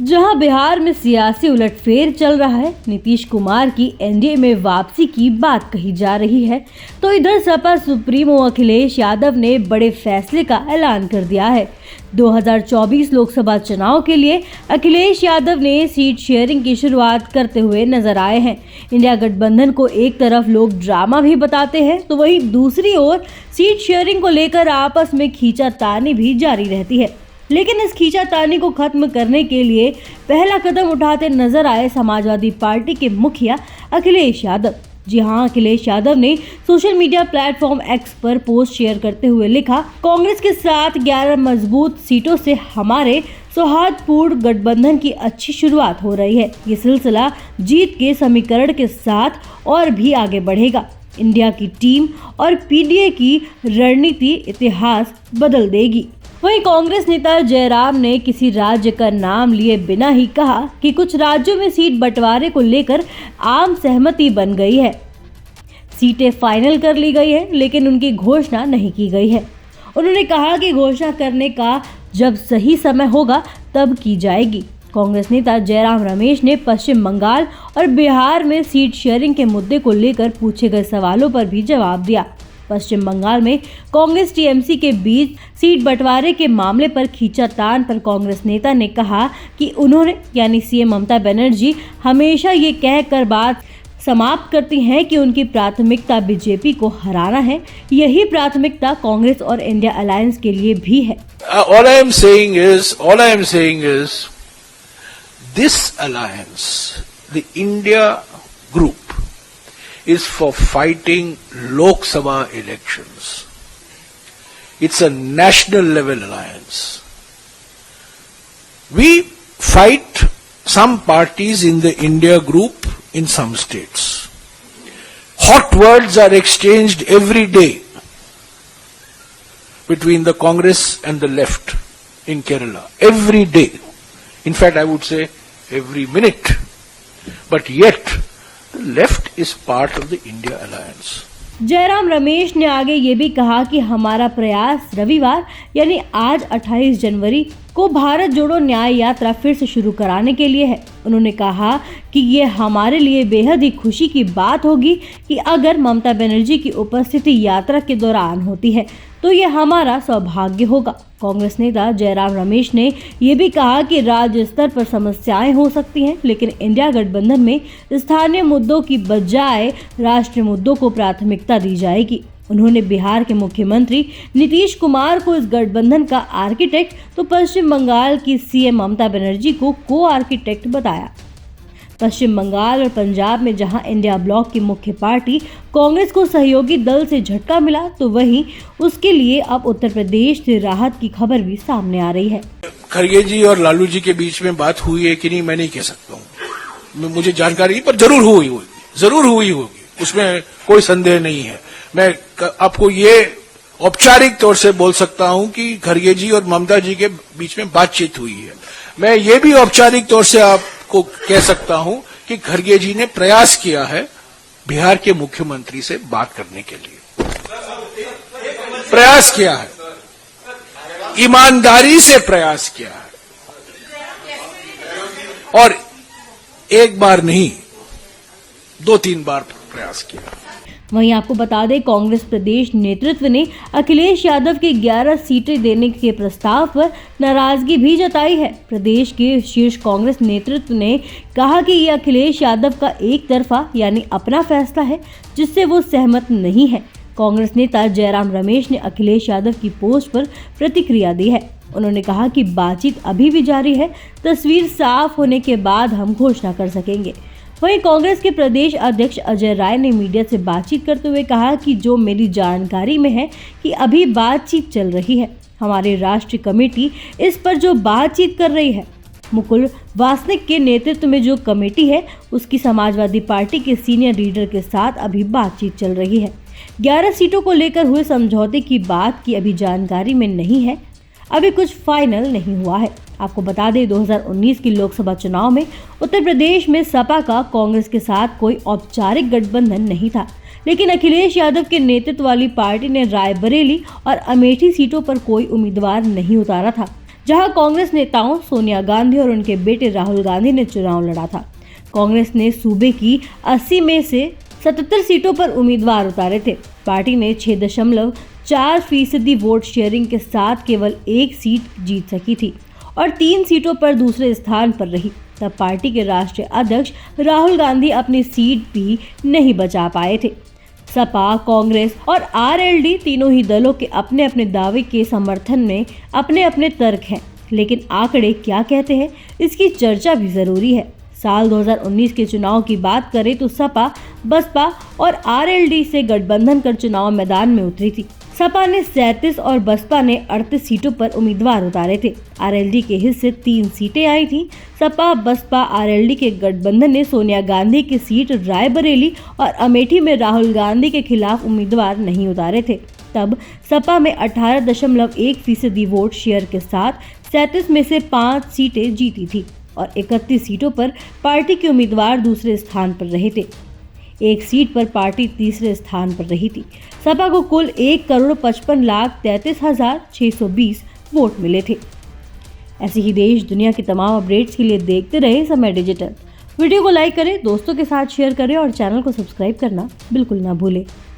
जहां बिहार में सियासी उलटफेर चल रहा है, नीतीश कुमार की एनडीए में वापसी की बात कही जा रही है, तो इधर सपा सुप्रीमो अखिलेश यादव ने बड़े फैसले का ऐलान कर दिया है। 2024 लोकसभा चुनाव के लिए अखिलेश यादव ने सीट शेयरिंग की शुरुआत करते हुए नजर आए हैं। इंडिया गठबंधन को एक तरफ लोग ड्रामा भी बताते हैं, तो वहीं दूसरी ओर सीट शेयरिंग को लेकर आपस में खींचातानी भी जारी रहती है। लेकिन इस खींचातानी को खत्म करने के लिए पहला कदम उठाते नजर आए समाजवादी पार्टी के मुखिया अखिलेश यादव। जी हां, अखिलेश यादव ने सोशल मीडिया प्लेटफॉर्म एक्स पर पोस्ट शेयर करते हुए लिखा, कांग्रेस के साथ 11 मजबूत सीटों से हमारे सौहार्दपूर्ण गठबंधन की अच्छी शुरुआत हो रही है। ये सिलसिला जीत के समीकरण के साथ और भी आगे बढ़ेगा। इंडिया की टीम और पीडीए की रणनीति इतिहास बदल देगी। वहीं कांग्रेस नेता जयराम ने किसी राज्य का नाम लिए बिना ही कहा कि कुछ राज्यों में सीट बंटवारे को लेकर आम सहमति बन गई है। सीटें फाइनल कर ली गई है, लेकिन उनकी घोषणा नहीं की गई है। उन्होंने कहा कि घोषणा करने का जब सही समय होगा तब की जाएगी। कांग्रेस नेता जयराम रमेश ने पश्चिम बंगाल और बिहार में सीट शेयरिंग के मुद्दे को लेकर पूछे गए सवालों पर भी जवाब दिया। पश्चिम बंगाल में कांग्रेस टीएमसी के बीच सीट बंटवारे के मामले पर खींचातान पर कांग्रेस नेता ने कहा कि उन्होंने यानी सीएम ममता बनर्जी हमेशा ये कहकर बात समाप्त करती हैं कि उनकी प्राथमिकता बीजेपी को हराना है। यही प्राथमिकता कांग्रेस और इंडिया अलायंस के लिए भी है। All I am saying is this alliance, the India group, is for fighting Lok Sabha elections. It's a national level alliance. We fight some parties in the India group in some states. Hot words are exchanged every day between the Congress and the left in Kerala. Every day. In fact, I would say every minute. But yet, the left is part of the India alliance. Jairam Ramesh ने आगे ये भी कहा कि हमारा प्रयास रविवार यानी आज 28 जनवरी को भारत जोड़ो न्याय यात्रा फिर से शुरू कराने के लिए है। उन्होंने कहा कि ये हमारे लिए बेहद ही खुशी की बात होगी कि अगर ममता बनर्जी की उपस्थिति यात्रा के दौरान होती है तो ये हमारा सौभाग्य होगा। कांग्रेस नेता जयराम रमेश ने ये भी कहा कि राज्य स्तर पर समस्याएं हो सकती हैं, लेकिन इंडिया गठबंधन में स्थानीय मुद्दों की बजाय राष्ट्रीय मुद्दों को प्राथमिकता दी जाएगी। उन्होंने बिहार के मुख्यमंत्री नीतीश कुमार को इस गठबंधन का आर्किटेक्ट तो पश्चिम बंगाल की सीएम ममता बनर्जी को को आर्किटेक्ट बताया। पश्चिम बंगाल और पंजाब में जहां इंडिया ब्लॉक की मुख्य पार्टी कांग्रेस को सहयोगी दल से झटका मिला, तो वहीं उसके लिए अब उत्तर प्रदेश से राहत की खबर भी सामने आ रही है। खड़गे जी और लालू जी के बीच में बात हुई है कि नहीं, मैं नहीं कह सकता हूँ, मुझे जानकारी पर जरूर हुई होगी, उसमें कोई संदेह नहीं है। मैं आपको ये औपचारिक तौर से बोल सकता हूं कि खड़गे जी और ममता जी के बीच में बातचीत हुई है। मैं ये भी औपचारिक तौर से आपको कह सकता हूं कि खड़गे जी ने प्रयास किया है बिहार के मुख्यमंत्री से बात करने के लिए, प्रयास किया है, ईमानदारी से प्रयास किया है, और एक बार नहीं 2-3 बार प्रयास किया। वहीं आपको बता दें, कांग्रेस प्रदेश नेतृत्व ने अखिलेश यादव के 11 सीटें देने के प्रस्ताव पर नाराजगी भी जताई है। प्रदेश के शीर्ष कांग्रेस नेतृत्व ने कहा कि ये अखिलेश यादव का एक तरफा यानी अपना फैसला है, जिससे वो सहमत नहीं है। कांग्रेस नेता जयराम रमेश ने अखिलेश यादव की पोस्ट पर प्रतिक्रिया दी है। उन्होंने कहा कि बातचीत अभी भी जारी है, तस्वीर साफ होने के बाद हम घोषणा कर सकेंगे। वहीं कांग्रेस के प्रदेश अध्यक्ष अजय राय ने मीडिया से बातचीत करते हुए कहा कि जो मेरी जानकारी में है कि अभी बातचीत चल रही है। हमारी राष्ट्रीय कमेटी इस पर जो बातचीत कर रही है। मुकुल वासनिक के नेतृत्व में जो कमेटी है, उसकी समाजवादी पार्टी के सीनियर लीडर के साथ अभी बातचीत चल रही है। 11 सीटों को लेकर हुए समझौते की बात की अभी जानकारी में नहीं है, अभी कुछ फाइनल नहीं हुआ है। आपको बता दें, 2019 की लोकसभा चुनाव में उत्तर प्रदेश में सपा का कांग्रेस के साथ कोई औपचारिक गठबंधन नहीं था, लेकिन अखिलेश यादव के नेतृत्व वाली पार्टी ने रायबरेली और अमेठी सीटों पर कोई उम्मीदवार नहीं उतारा था, जहां कांग्रेस नेताओं सोनिया गांधी और उनके बेटे राहुल गांधी ने चुनाव लड़ा था। कांग्रेस ने सूबे की 80 में से 77 सीटों पर उम्मीदवार उतारे थे। पार्टी ने 6.4% वोट शेयरिंग के साथ केवल एक सीट जीत सकी थी और 3 सीटों पर दूसरे स्थान पर रही। तब पार्टी के राष्ट्रीय अध्यक्ष राहुल गांधी अपनी सीट भी नहीं बचा पाए थे। सपा, कांग्रेस और आरएलडी तीनों ही दलों के अपने अपने दावे के समर्थन में अपने अपने तर्क हैं, लेकिन आंकड़े क्या कहते हैं इसकी चर्चा भी जरूरी है। साल 2019 के चुनाव की बात करें तो सपा, बसपा और आरएलडी से गठबंधन कर चुनाव मैदान में उतरी थी। सपा ने 37 और बसपा ने 38 सीटों पर उम्मीदवार उतारे थे। आरएलडी के हिस्से 3 सीटें आई थीं। सपा, बसपा, आरएलडी के गठबंधन ने सोनिया गांधी की सीट रायबरेली और अमेठी में राहुल गांधी के खिलाफ उम्मीदवार नहीं उतारे थे। तब सपा में 18.1% वोट शेयर के साथ 37 में से 5 सीटें जीती थी और 31 सीटों पर पार्टी के उम्मीदवार दूसरे स्थान पर रहे थे। एक सीट पर पार्टी तीसरे स्थान पर रही थी। सपा को कुल 1,33,33,620 वोट मिले थे। ऐसे ही देश दुनिया की तमाम अपडेट्स के लिए देखते रहे समय डिजिटल। वीडियो को लाइक करें, दोस्तों के साथ शेयर करें और चैनल को सब्सक्राइब करना बिल्कुल ना भूलें।